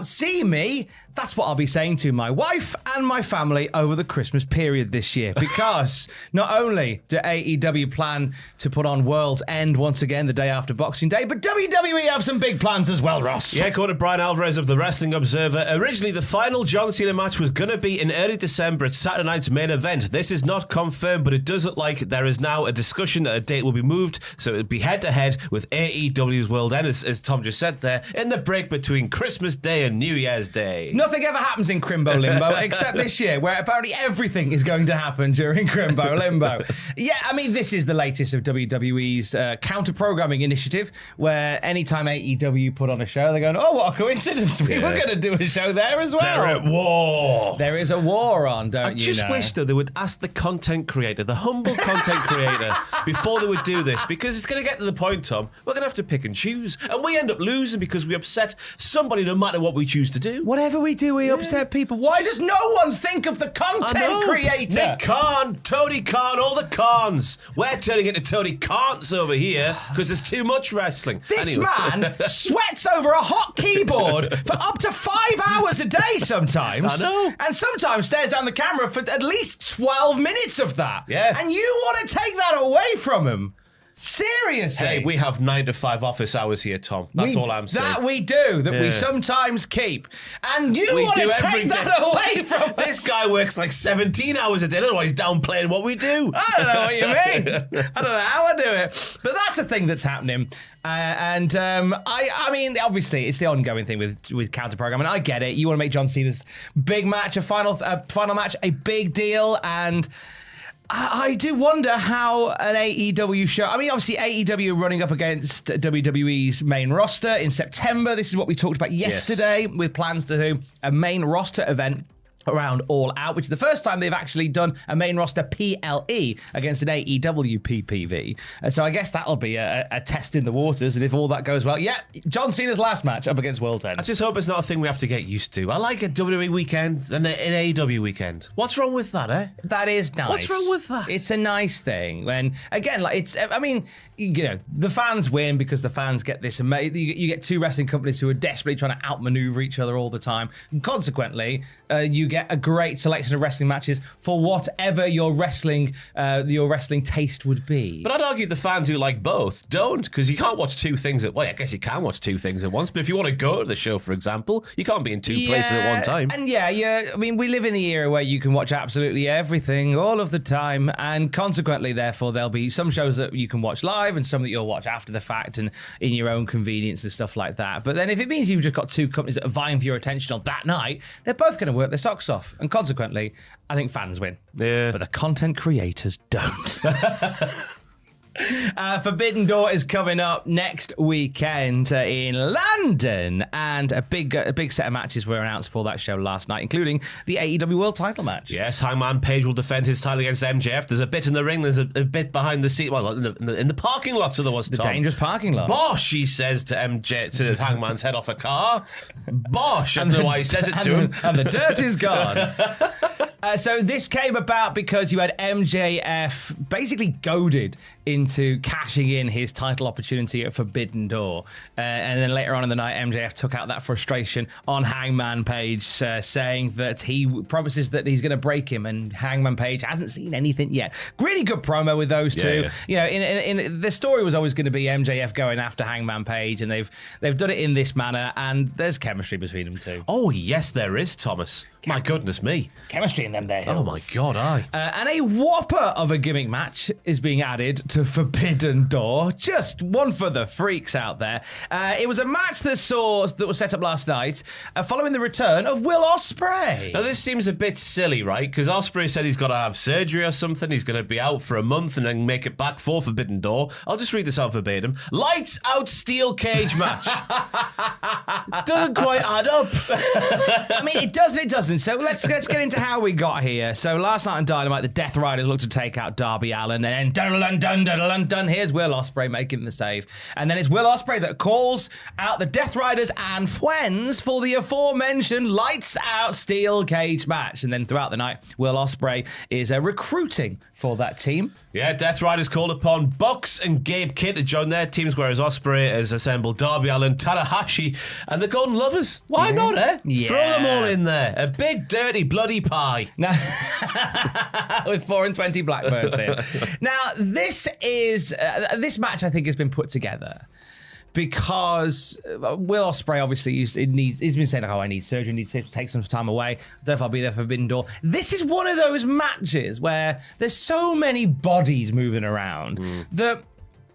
can't see me, that's what I'll be saying to my wife and my family over the Christmas period this year. Because not only do AEW plan to put on World's End once again the day after Boxing Day, but WWE have some big plans as well, Ross. Yeah, according to Bryan Alvarez of the Wrestling Observer, originally the final John Cena match was going to be in early December at Saturday night's main event. This is not confirmed, but it does look like there is now a discussion that a date will be moved, so it would be head-to-head with AEW's World End, as Tom just said there, in the break between Christmas Day and New Year's Day. Nothing ever happens in Crimbo Limbo, except this year, where apparently everything is going to happen during Crimbo Limbo. Yeah, I mean, this is the latest of WWE's counter-programming initiative, where anytime AEW put on a show, they're going, oh, what a coincidence, we were going to do a show there as well. They're at war. There is a war on, don't you know? I just wish, though, they would ask the content creator, the humble content creator, before they would do this, because it's going to get to the point, Tom, we're going to have to pick and choose, and we end up losing because we upset somebody no matter what we choose to do. Whatever we do, we upset people. Why does no one think of the content creator? Nick Khan, Tony Khan, all the Khans. We're turning into Tony Khans over here because there's too much wrestling. This man sweats over a hot keyboard for up to 5 hours a day sometimes. I know. And sometimes stares down the camera for at least 12 minutes of that. Yeah. And you want to take that away from him? Seriously. Hey, we have 9 to 5 office hours here, Tom. That's all I'm saying. That we do, we sometimes keep. And you want to take that away from us. This guy works like 17 hours a day, otherwise he's downplaying what we do. I don't know what you mean. I don't know how I do it. But that's a thing that's happening. I mean, obviously, it's the ongoing thing with counter-programming. I get it. You want to make John Cena's big match, a final match, a big deal, and I do wonder how an AEW show... I mean, obviously, AEW running up against WWE's main roster in September. This is what we talked about yesterday, with plans to do a main roster event around All Out, which is the first time they've actually done a main roster PLE against an AEW PPV. And so I guess that'll be a test in the waters, and if all that goes well, John Cena's last match up against World's End. I just hope it's not a thing we have to get used to. I like a WWE weekend and an AEW weekend. What's wrong with that, eh? That is nice. What's wrong with that? It's a nice thing. When, again, like I mean, you know, the fans win because the fans get this amazing... You get two wrestling companies who are desperately trying to outmaneuver each other all the time. And consequently, you get a great selection of wrestling matches for whatever your wrestling taste would be. But I'd argue the fans who like both don't, because you can't watch two things at... Well, I guess you can watch two things at once, but if you want to go to the show, for example, you can't be in two places at one time. And I mean, we live in the era where you can watch absolutely everything all of the time, and consequently, therefore, there'll be some shows that you can watch live and some that you'll watch after the fact and in your own convenience and stuff like that. But then if it means you've just got two companies that are vying for your attention on that night, they're both going to work their socks off. And consequently, I think fans win. Yeah. But the content creators don't. Forbidden Door is coming up next weekend in London, and a big set of matches were announced for that show last night, including the AEW World Title match. Yes, Hangman Page will defend his title against MJF. There's a bit in the ring, there's a bit behind the seat, well, in the parking lot, so there was, the dangerous parking lot. Bosh, he says to Hangman's head off a car. Bosh, I don't know why he says it to him. And the dirt is gone. So this came about because you had MJF basically goaded into cashing in his title opportunity at Forbidden Door. And then later on in the night, MJF took out that frustration on Hangman Page, saying that he promises that he's going to break him, and Hangman Page hasn't seen anything yet. Really good promo with those two. Yeah. You know, in the story was always going to be MJF going after Hangman Page, and they've done it in this manner, and there's chemistry between them two. Oh, yes, there is, Thomas. My goodness me. Chemistry in them there. Oh, my God, aye. And a whopper of a gimmick match is being added to Forbidden Door. Just one for the freaks out there. It was a match that was set up last night following the return of Will Ospreay. Now, this seems a bit silly, right? Because Ospreay said he's got to have surgery or something. He's going to be out for a month and then make it back for Forbidden Door. I'll just read this out verbatim. Lights out steel cage match. Doesn't quite add up. I mean, it does and it doesn't. So let's get into how we got here. So last night on Dynamite, the Death Riders looked to take out Darby Allin, and then dun dun dun dun, dun, dun, dun. Here's Will Ospreay making the save. And then it's Will Ospreay that calls out the Death Riders and Fuens for the aforementioned lights out steel cage match. And then throughout the night, Will Ospreay is recruiting for that team. Yeah, Death Riders called upon Bucks and Gabe Kidd to join their teams, whereas Ospreay has assembled Darby Allin, Tanahashi, and the Golden Lovers. Why not, eh? Yeah. Throw them all in there. A big, dirty, bloody pie. Now, with 4 and 20 Blackbirds here. Now, this match, I think, has been put together because Will Ospreay, obviously, he's been saying, I need surgery, I need to take some time away. I don't know if I'll be there for Forbidden Door. This is one of those matches where there's so many bodies moving around that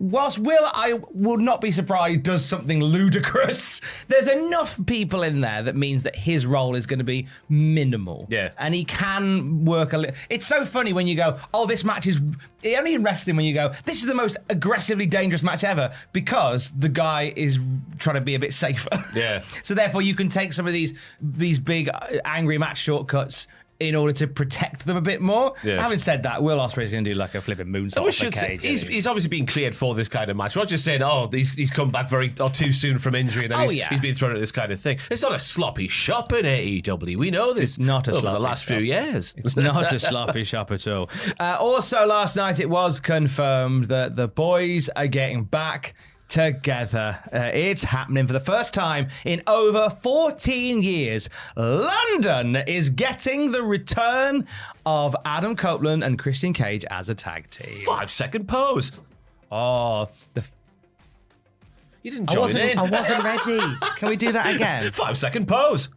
whilst I would not be surprised does something ludicrous, there's enough people in there that means that his role is going to be minimal. Yeah. And he can work a little. It's so funny when you go, this match is... Only in wrestling when you go, this is the most aggressively dangerous match ever because the guy is trying to be a bit safer. Yeah. So therefore you can take some of these big angry match shortcuts in order to protect them a bit more. Yeah. Having said that, Will Ospreay's going to do like a flipping moonsault. He's obviously been cleared for this kind of match. We're not just saying, he's come back too soon from injury and he's been thrown at this kind of thing. It's not a sloppy shop in AEW. We know this. It's not a sloppy over the last few years. It's not a sloppy shop at all. Also, last night it was confirmed that the boys are getting back together. It's happening for the first time in over 14 years. London is getting the return of Adam Copeland and Christian Cage as a tag team. 5-second pose. You didn't join in. I wasn't ready. Can we do that again? 5-second pose.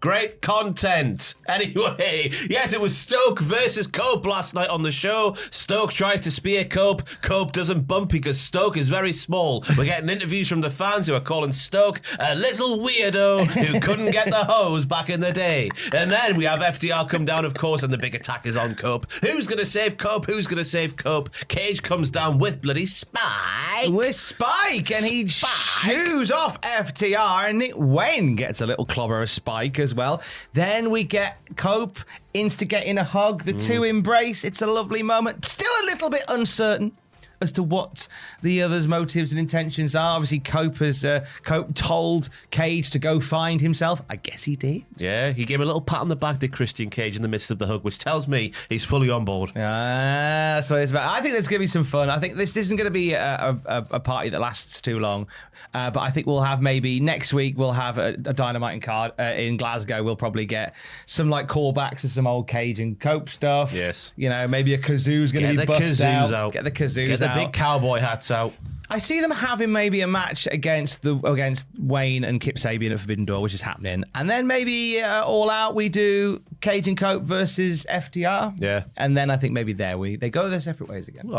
Great content. Anyway, yes, it was Stoke versus Cope last night on the show. Stoke tries to spear Cope. Cope doesn't bump because Stoke is very small. We're getting interviews from the fans who are calling Stoke a little weirdo who couldn't get the hose back in the day. And then we have FDR come down, of course, and the big attack is on Cope. Who's going to save Cope? Who's going to save Cope? Cage comes down with bloody Spike. With Spike. And he shoos off FTR, and Nick Wayne gets a little clobber of Spike as well. Then we get Cope instigating a hug. The two embrace. It's a lovely moment. Still a little bit uncertain as to what the other's motives and intentions are. Obviously, Cope told Cage to go find himself. I guess he did. Yeah, he gave him a little pat on the back to Christian Cage in the midst of the hug, which tells me he's fully on board. That's what it's about. I think there's going to be some fun. I think this isn't going to be a party that lasts too long. But I think we'll have maybe next week we'll have a Dynamite card in Glasgow. We'll probably get some like callbacks to some old Cage and Cope stuff. Yes. Maybe a kazoo's going to be busted out. Get the kazoos out. Get the big cowboy hats out. I see them having maybe a match against Wayne and Kip Sabian at Forbidden Door, which is happening. And then maybe All Out, we do Cage and Cope versus FTR. Yeah. And then I think maybe they go their separate ways again.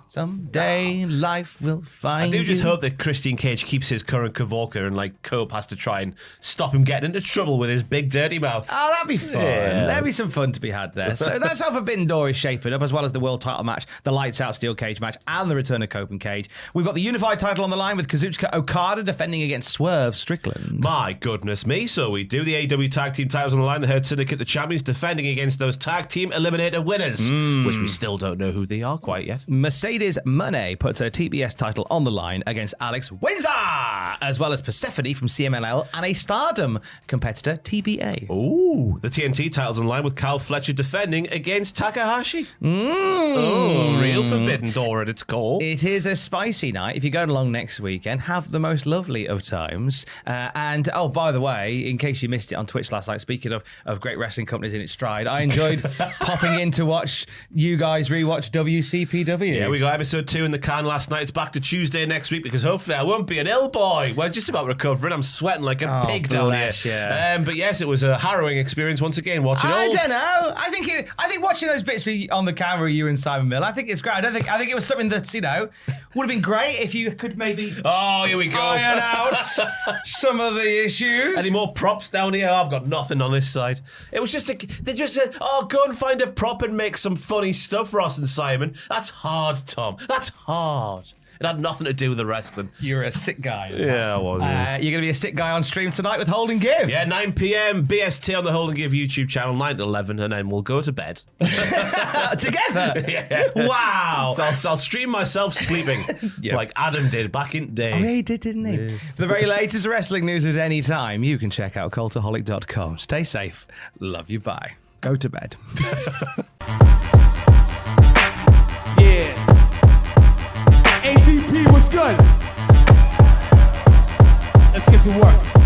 Someday life will find I do just hope that Christian Cage keeps his current Kavorka and Cope has to try and stop him getting into trouble with his big dirty mouth. Oh, that'd be fun. Yeah. There'd be some fun to be had there. So that's how Forbidden Door is shaping up, as well as the world title match, the lights out steel cage match, and the return of Cope and Cage. We've got the unified title on the line with Kazuchika Okada defending against Swerve Strickland. My goodness me. So we do the AEW tag team titles on the line. The Hurt Syndicate, the champions, defending against those tag team eliminator winners, which we still don't know who they are quite yet. Mercedes Moné puts her TBS title on the line against Alex Windsor, as well as Persephone from CMLL and a Stardom competitor, TBA. Ooh, the TNT titles on the line with Kyle Fletcher defending against Takahashi. Oh, real Forbidden Door at its core. It is a spicy night. If you're going along next weekend, have the most lovely of times. And by the way, in case you missed it on Twitch last night, speaking of great wrestling companies in its stride, I enjoyed popping in to watch you guys rewatch WCPW. Yeah, we got episode 2 in the can last night. It's back to Tuesday next week because hopefully I won't be an ill boy. We're just about recovering. I'm sweating like a pig down here. But yes, it was a harrowing experience once again watching. I don't know. I think watching those bits on the camera, you and Simon Mill, I think it's great. I think it was something that would have been great if you could maybe. Oh, here we go. Iron out some of the issues. Any more props down here? I've got nothing on this side. It was they just said, go and find a prop and make some funny stuff, Ross and Simon. That's hard, Tom. That's hard. It had nothing to do with the wrestling. You're a sick guy. Yeah, I was. You're going to be a sick guy on stream tonight with Hold and Give. Yeah, 9 p.m. BST on the Hold and Give YouTube channel, 9 to 11, and then we'll go to bed. Together? Yeah. Wow. I'll stream myself sleeping like Adam did back in the day. Oh, yeah, he did, didn't he? Yeah. For the very latest wrestling news at any time, you can check out cultaholic.com. Stay safe. Love you. Bye. Go to bed. Yeah. ATP was good. Let's get to work.